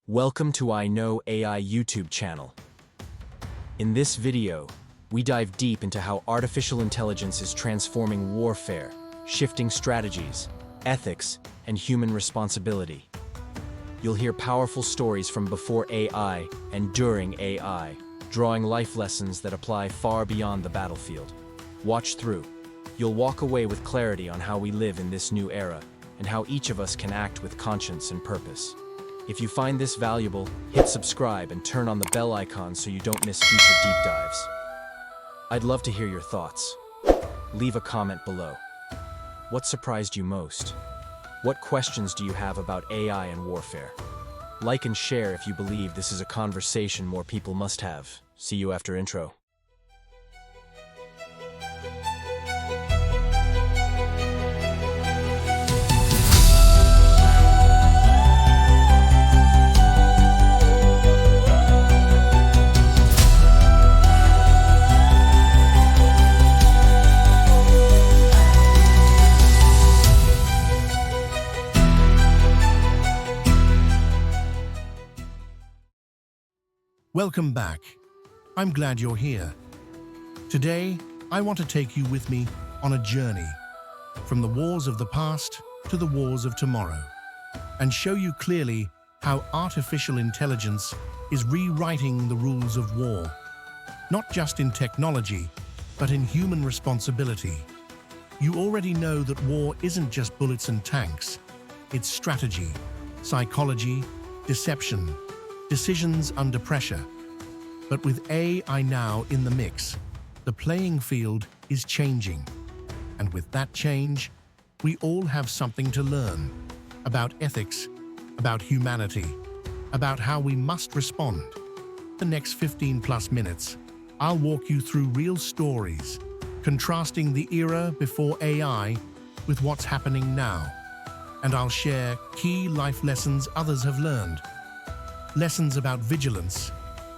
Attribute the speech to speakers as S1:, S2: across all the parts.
S1: Welcome to I Know AI YouTube channel. In this video, we dive deep into how artificial intelligence is transforming warfare, shifting strategies, ethics, and human responsibility. You'll hear powerful stories from before AI and during AI, drawing life lessons that apply far beyond the battlefield. Watch through. You'll walk away with clarity on how we live in this new era and how each of us can act with conscience and purpose. If you find this valuable, hit subscribe and turn on the bell icon so you don't miss future deep dives. I'd love to hear your thoughts. Leave a comment below. What surprised you most? What questions do you have about AI and warfare? Like and share if you believe this is a conversation more people must have. See you after intro.
S2: Welcome back. I'm glad you're here. Today, I want to take you with me on a journey from the wars of the past to the wars of tomorrow and show you clearly how artificial intelligence is rewriting the rules of war, not just in technology, but in human responsibility. You already know that war isn't just bullets and tanks. It's strategy, psychology, deception, decisions under pressure. But with AI now in the mix, the playing field is changing. And with that change, we all have something to learn about ethics, about humanity, about how we must respond. The next 15+ minutes, I'll walk you through real stories, contrasting the era before AI with what's happening now. And I'll share key life lessons others have learned. Lessons about vigilance,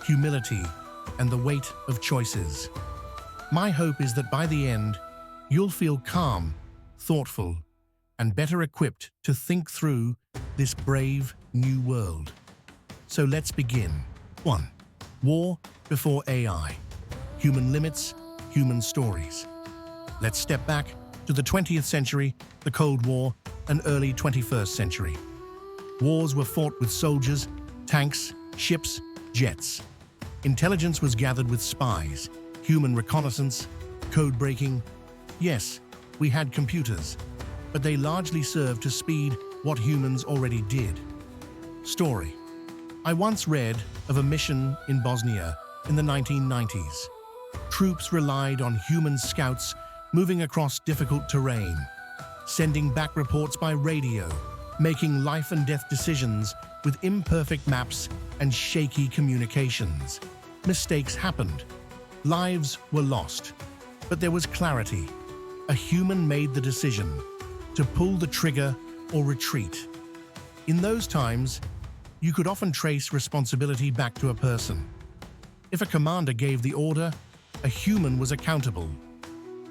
S2: humility, and the weight of choices. My hope is that by the end, you'll feel calm, thoughtful, and better equipped to think through this brave new world. So let's begin. 1. War before AI. Human limits, human stories. Let's step back to the 20th century, the Cold War, and early 21st century. Wars were fought with soldiers, tanks, ships, jets. Intelligence was gathered with spies, human reconnaissance, code breaking. Yes, we had computers, but they largely served to speed what humans already did. Story. I once read of a mission in Bosnia in the 1990s. Troops relied on human scouts moving across difficult terrain, sending back reports by radio, making life and death decisions with imperfect maps and shaky communications. Mistakes happened. Lives were lost. But there was clarity. A human made the decision to pull the trigger or retreat. In those times, you could often trace responsibility back to a person. If a commander gave the order, a human was accountable.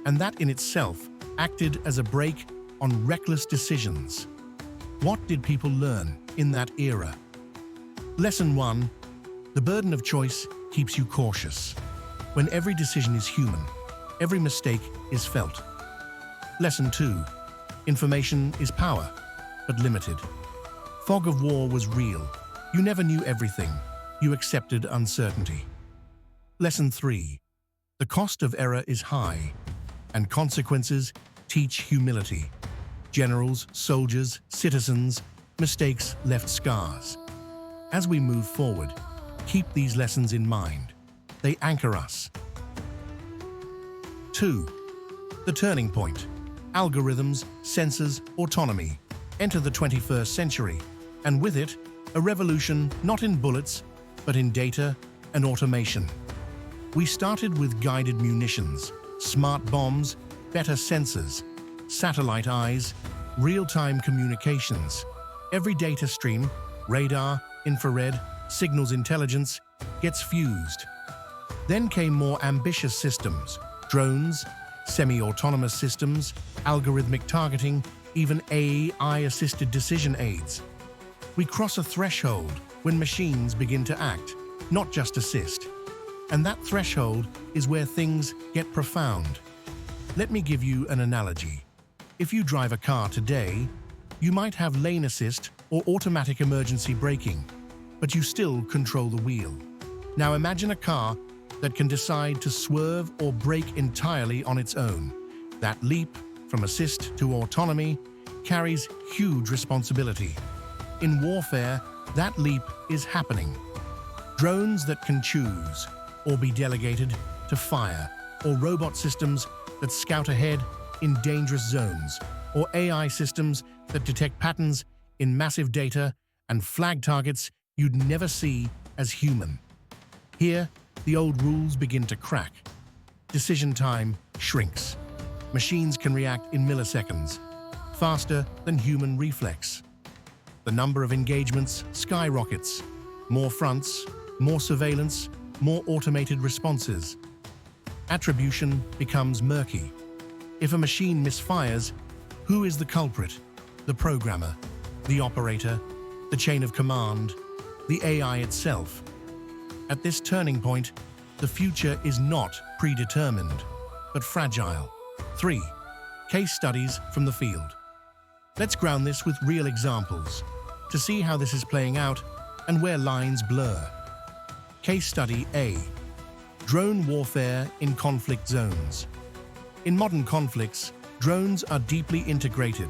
S2: And that in itself acted as a brake on reckless decisions. What did people learn in that era? Lesson 1. The burden of choice keeps you cautious. When every decision is human, every mistake is felt. Lesson 2. Information is power, but limited. Fog of war was real. You never knew everything. You accepted uncertainty. Lesson 3. The cost of error is high, and consequences teach humility. Generals, soldiers, citizens, mistakes left scars. As we move forward, keep these lessons in mind. They anchor us. 2. The turning point. Algorithms, sensors, autonomy. Enter the 21st century, and with it, a revolution not in bullets, but in data and automation. We started with guided munitions, smart bombs, better sensors, satellite eyes, real-time communications. Every data stream, radar, infrared, signals intelligence, gets fused. Then came more ambitious systems, drones, semi-autonomous systems, algorithmic targeting, even AI-assisted decision aids. We cross a threshold when machines begin to act, not just assist. And that threshold is where things get profound. Let me give you an analogy. If you drive a car today, you might have lane assist or automatic emergency braking, but you still control the wheel. Now imagine a car that can decide to swerve or brake entirely on its own. That leap from assist to autonomy carries huge responsibility. In warfare, that leap is happening. Drones that can choose or be delegated to fire, or robot systems that scout ahead in dangerous zones, or AI systems that detect patterns in massive data and flag targets you'd never see as human. Here, the old rules begin to crack. Decision time shrinks. Machines can react in milliseconds, faster than human reflex. The number of engagements skyrockets. More fronts, more surveillance, more automated responses. Attribution becomes murky. If a machine misfires, who is the culprit? The programmer, the operator, the chain of command, the AI itself. At this turning point, the future is not predetermined, but fragile. 3. Case studies from the field. Let's ground this with real examples to see how this is playing out and where lines blur. Case study A. Drone warfare in conflict zones. In modern conflicts, drones are deeply integrated.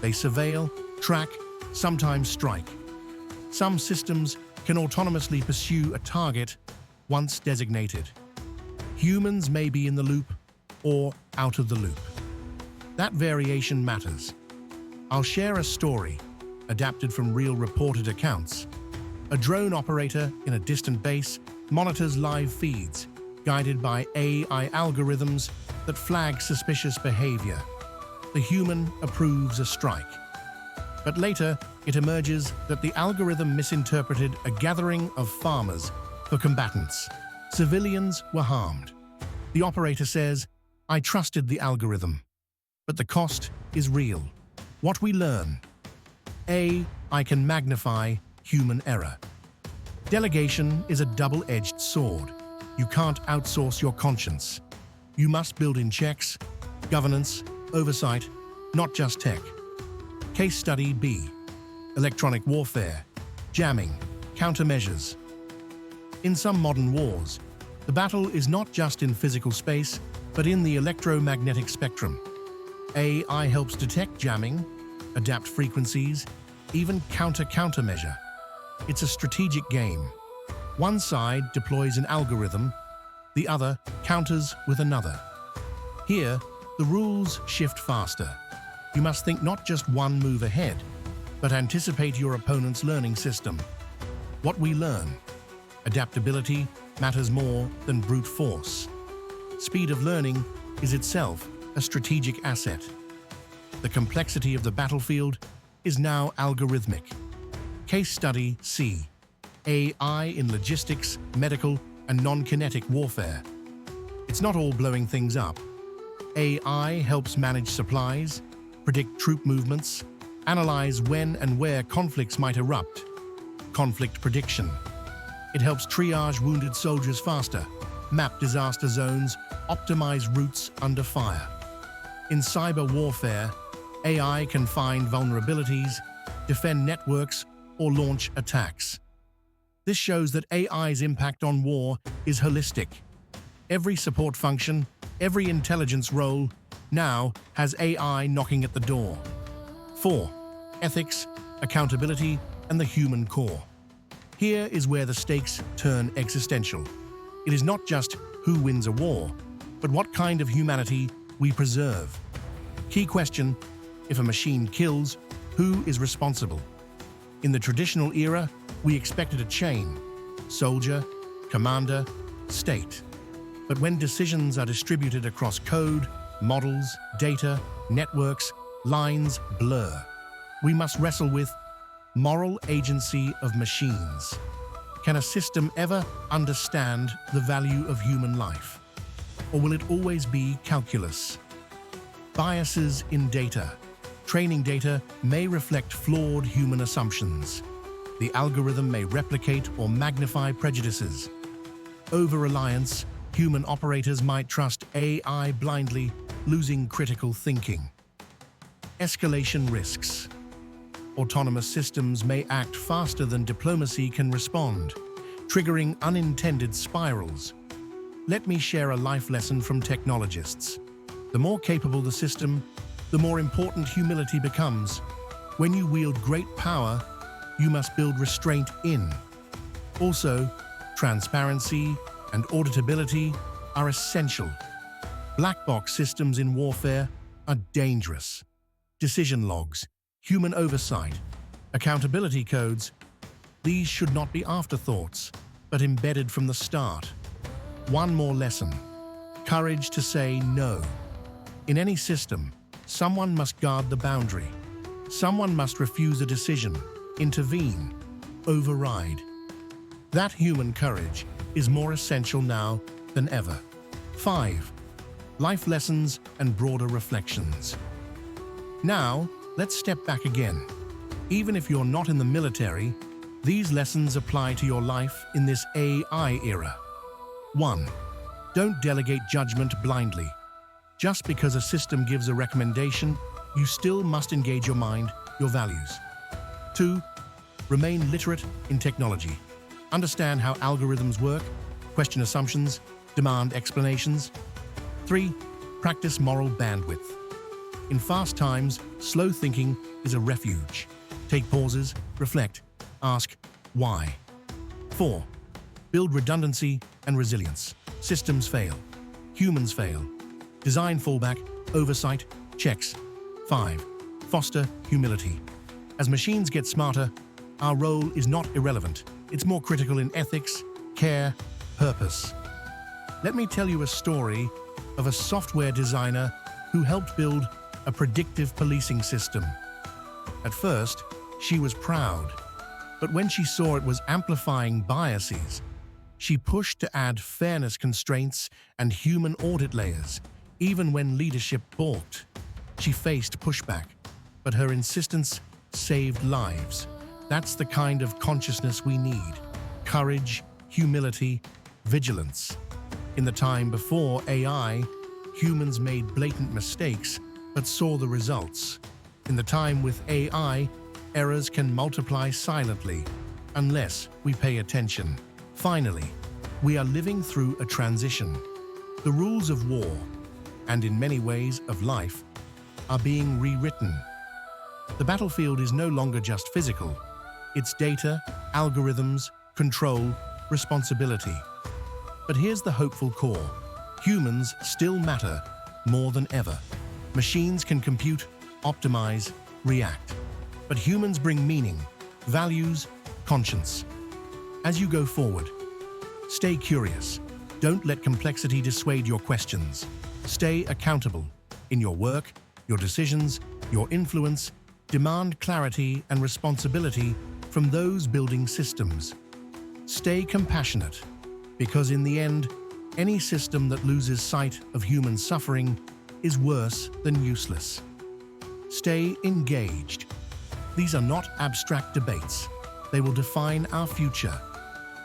S2: They surveil, track, sometimes strike. Some systems can autonomously pursue a target once designated. Humans may be in the loop or out of the loop. That variation matters. I'll share a story, adapted from real reported accounts. A drone operator in a distant base monitors live feeds, guided by AI algorithms that flag suspicious behavior. The human approves a strike. But later, it emerges that the algorithm misinterpreted a gathering of farmers for combatants. Civilians were harmed. The operator says, "I trusted the algorithm." But the cost is real. What we learn. AI can magnify human error. Delegation is a double-edged sword. You can't outsource your conscience. You must build in checks, governance, oversight, not just tech. Case study B. Electronic warfare, jamming, countermeasures. In some modern wars, the battle is not just in physical space, but in the electromagnetic spectrum. AI helps detect jamming, adapt frequencies, even countermeasure. It's a strategic game. One side deploys an algorithm, the other counters with another. Here, the rules shift faster. You must think not just one move ahead, but anticipate your opponent's learning system. What we learn. Adaptability matters more than brute force. Speed of learning is itself a strategic asset. The complexity of the battlefield is now algorithmic. Case study C. AI in logistics, medical, and non-kinetic warfare. It's not all blowing things up. AI helps manage supplies, predict troop movements, analyze when and where conflicts might erupt. Conflict prediction. It helps triage wounded soldiers faster, map disaster zones, optimize routes under fire. In cyber warfare, AI can find vulnerabilities, defend networks, or launch attacks. This shows that AI's impact on war is holistic. Every support function, every intelligence role now has AI knocking at the door. 4. Ethics, accountability, and the human core. Here is where the stakes turn existential. It is not just who wins a war, but what kind of humanity we preserve. Key question: if a machine kills, who is responsible? In the traditional era, we expected a chain: soldier, commander, state. But when decisions are distributed across code, models, data, networks, lines blur. We must wrestle with moral agency of machines. Can a system ever understand the value of human life? Or will it always be calculus? Biases in data. Training data may reflect flawed human assumptions. The algorithm may replicate or magnify prejudices. Over-reliance, human operators might trust AI blindly, losing critical thinking. Escalation risks. Autonomous systems may act faster than diplomacy can respond, triggering unintended spirals. Let me share a life lesson from technologists. The more capable the system, the more important humility becomes. When you wield great power, you must build restraint in. Also, transparency and auditability are essential. Black box systems in warfare are dangerous. Decision logs, human oversight, accountability codes, these should not be afterthoughts, but embedded from the start. One more lesson: courage to say no. In any system, someone must guard the boundary. Someone must refuse a decision, intervene, override. That human courage is more essential now than ever. 5. Life lessons and broader reflections. Now, let's step back again. Even if you're not in the military, these lessons apply to your life in this AI era. 1. Don't delegate judgment blindly. Just because a system gives a recommendation, you still must engage your mind, your values. 2. Remain literate in technology. Understand how algorithms work, question assumptions, demand explanations. 3. Practice moral bandwidth. In fast times, slow thinking is a refuge. Take pauses, reflect, ask why. 4. Build redundancy and resilience. Systems fail. Humans fail. Design fallback, oversight, checks. 5. Foster humility. As machines get smarter, our role is not irrelevant. It's more critical in ethics, care, purpose. Let me tell you a story of a software designer who helped build a predictive policing system. At first, she was proud, but when she saw it was amplifying biases, she pushed to add fairness constraints and human audit layers, even when leadership balked. She faced pushback, but her insistence saved lives. That's the kind of consciousness we need: courage, humility, vigilance. In the time before AI, humans made blatant mistakes but saw the results. In the time with AI, errors can multiply silently unless we pay attention. Finally, we are living through a transition. The rules of war, and in many ways of life, are being rewritten. The battlefield is no longer just physical. It's data, algorithms, control, responsibility. But here's the hopeful core. Humans still matter more than ever. Machines can compute, optimize, react. But humans bring meaning, values, conscience. As you go forward, stay curious. Don't let complexity dissuade your questions. Stay accountable. In your work, your decisions, your influence, demand clarity and responsibility from those building systems. Stay compassionate, because in the end, any system that loses sight of human suffering is worse than useless. Stay engaged. These are not abstract debates. They will define our future.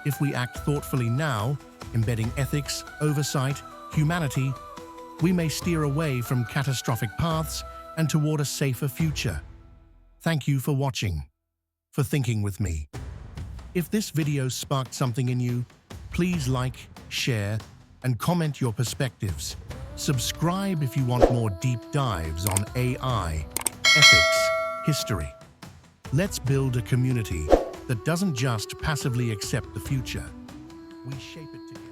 S2: If we act thoughtfully now, embedding ethics, oversight, humanity, we may steer away from catastrophic paths and toward a safer future. Thank you for watching, for thinking with me. If this video sparked something in you, please like, share, and comment your perspectives. Subscribe if you want more deep dives on AI, ethics, history. Let's build a community that doesn't just passively accept the future. We shape it together.